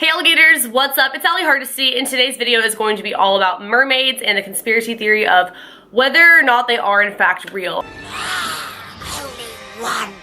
Hey alligators, what's up? It's Allie Hardesty, and today's video is going to be all about mermaids and the conspiracy theory of whether or not they are in fact real. Only one.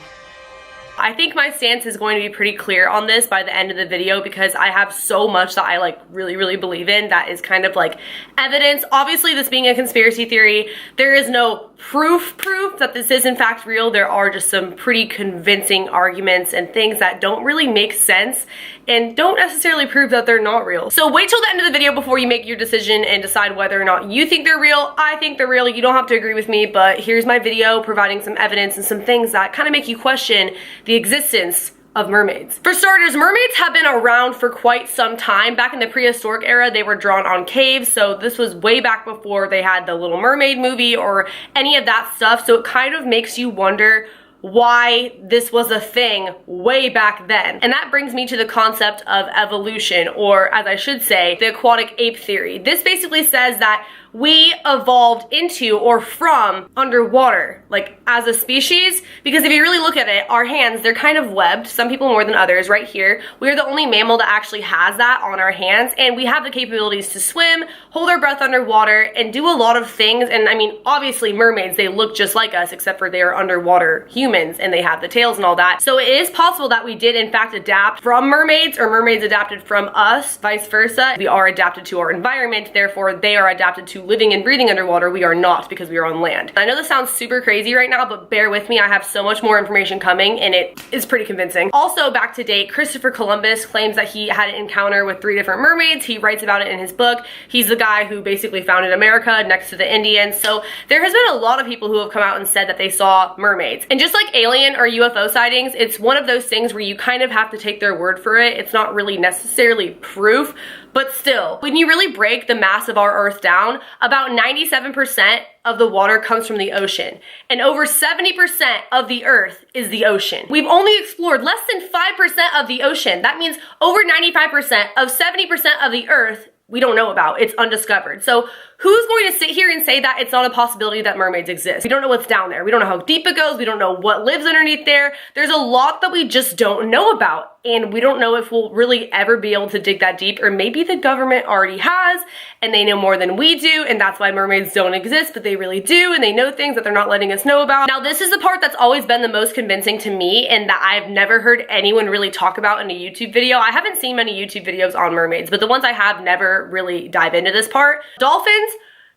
I think my stance is going to be pretty clear on this by the end of the video because I have so much that I really believe in that is kind of like evidence. Obviously, this being a conspiracy theory, there is no proof that this is in fact real. There are just some pretty convincing arguments and things that don't really make sense and don't necessarily prove that they're not real. So wait till the end of the video before you make your decision and decide whether or not you think they're real. I think they're real. You don't have to agree with me, but here's my video providing some evidence and some things that kind of make you question the existence of mermaids. For starters, mermaids have been around for quite some time. Back in the prehistoric era, they were drawn on caves, so this was way back before they had the Little Mermaid movie or any of that stuff, so it kind of makes you wonder why this was a thing way back then. And that brings me to the concept of evolution, or as I should say, the aquatic ape theory. This basically says that we evolved into or from underwater, like as a species, because if you really look at it, our hands, they're kind of webbed, some people more than others. Right here, we're the only mammal that actually has that on our hands, and we have the capabilities to swim, hold our breath underwater, and do a lot of things. And I mean, obviously mermaids, they look just like us, except for they are underwater humans and they have the tails and all that. So it is possible that we did in fact adapt from mermaids, or mermaids adapted from us, vice versa. We are adapted to our environment, therefore they are adapted to living and breathing underwater. We are not, because we are on land. I know this sounds super crazy right now, but bear with me. I have so much more information coming and it is pretty convincing. Also, back to date, Christopher Columbus claims that he had an encounter with 3 different mermaids. He writes about it in his book. He's the guy who basically founded America next to the Indians. So there has been a lot of people who have come out and said that they saw mermaids. And just like alien or UFO sightings, it's one of those things where you kind of have to take their word for it. It's not really necessarily proof, but still, when you really break the mass of our Earth down, about 97% of the water comes from the ocean, and over 70% of the Earth is the ocean. We've only explored less than 5% of the ocean. That means over 95% of 70% of the Earth we don't know about. It's undiscovered. So who's going to sit here and say that it's not a possibility that mermaids exist? We don't know what's down there. We don't know how deep it goes. We don't know what lives underneath there. There's a lot that we just don't know about, and we don't know if we'll really ever be able to dig that deep, or maybe the government already has and they know more than we do, and that's why mermaids don't exist, but they really do, and they know things that they're not letting us know about. Now, this is the part that's always been the most convincing to me and that I've never heard anyone really talk about in a YouTube video. I haven't seen many YouTube videos on mermaids, but the ones I have never really dive into this part. Dolphins,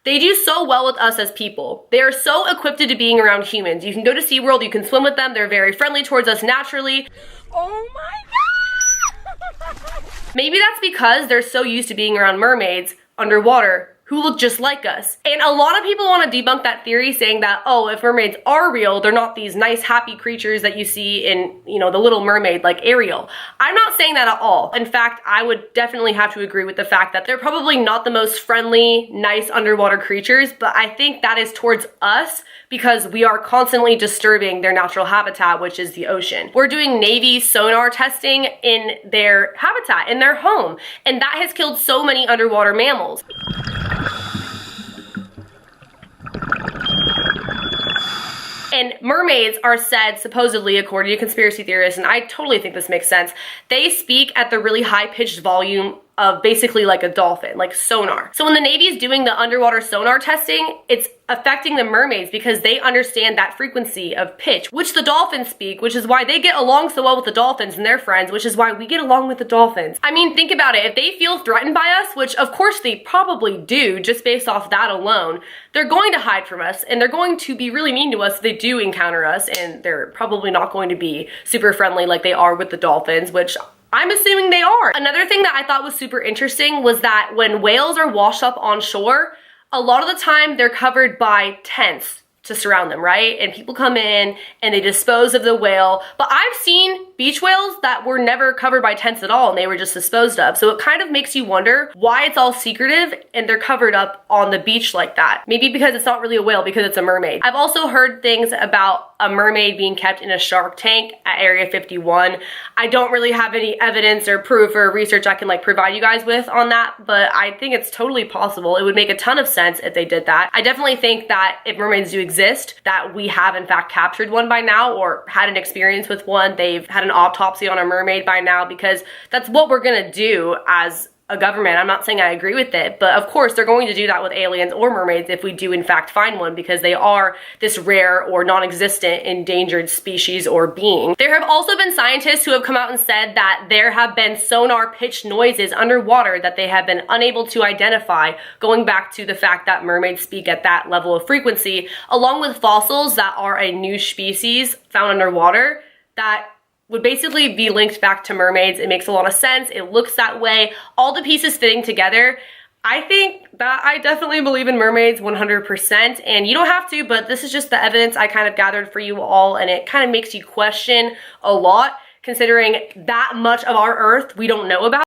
they do so well with us as people. They are so equipped to being around humans. You can go to SeaWorld, you can swim with them, they're very friendly towards us naturally. Oh my God! Maybe that's because they're so used to being around mermaids underwater who look just like us. And a lot of people want to debunk that theory, saying that, oh, if mermaids are real, they're not these nice, happy creatures that you see in, you know, The Little Mermaid, like Ariel. I'm not saying that at all. In fact, I would definitely have to agree with the fact that they're probably not the most friendly, nice underwater creatures, but I think that is towards us because we are constantly disturbing their natural habitat, which is the ocean. We're doing Navy sonar testing in their habitat, in their home, and that has killed so many underwater mammals. And mermaids are said, supposedly, according to conspiracy theorists, and I totally think this makes sense, they speak at the really high-pitched volume of basically like a dolphin, like sonar. So when the Navy is doing the underwater sonar testing, it's affecting the mermaids because they understand that frequency of pitch, which the dolphins speak, which is why they get along so well with the dolphins and their friends, which is why we get along with the dolphins. I mean, think about it. If they feel threatened by us, which of course they probably do just based off that alone, they're going to hide from us and they're going to be really mean to us if they do encounter us, and they're probably not going to be super friendly like they are with the dolphins, which I'm assuming they are. Another thing that I thought was super interesting was that when whales are washed up on shore, a lot of the time they're covered by tents to surround them, right? And people come in and they dispose of the whale. But I've seen beach whales that were never covered by tents at all and they were just disposed of. So it kind of makes you wonder why it's all secretive and they're covered up on the beach like that. Maybe because it's not really a whale, because it's a mermaid. I've also heard things about a mermaid being kept in a shark tank at Area 51. I don't really have any evidence or proof or research I can like provide you guys with on that, but I think it's totally possible. It would make a ton of sense if they did that. I definitely think that if mermaids do exist, that we have in fact captured one by now or had an experience with one. They've had an autopsy on a mermaid by now, because that's what we're gonna do as a government. I'm not saying I agree with it, but of course they're going to do that with aliens or mermaids if we do in fact find one, because they are this rare or non-existent endangered species or being. There have also been scientists who have come out and said that there have been sonar pitched noises underwater that they have been unable to identify, going back to the fact that mermaids speak at that level of frequency, along with fossils that are a new species found underwater that would basically be linked back to mermaids. It makes a lot of sense. It looks that way. All the pieces fitting together. I think that I definitely believe in mermaids 100%, and you don't have to, but this is just the evidence I kind of gathered for you all, and it kind of makes you question a lot, considering that much of our Earth we don't know about.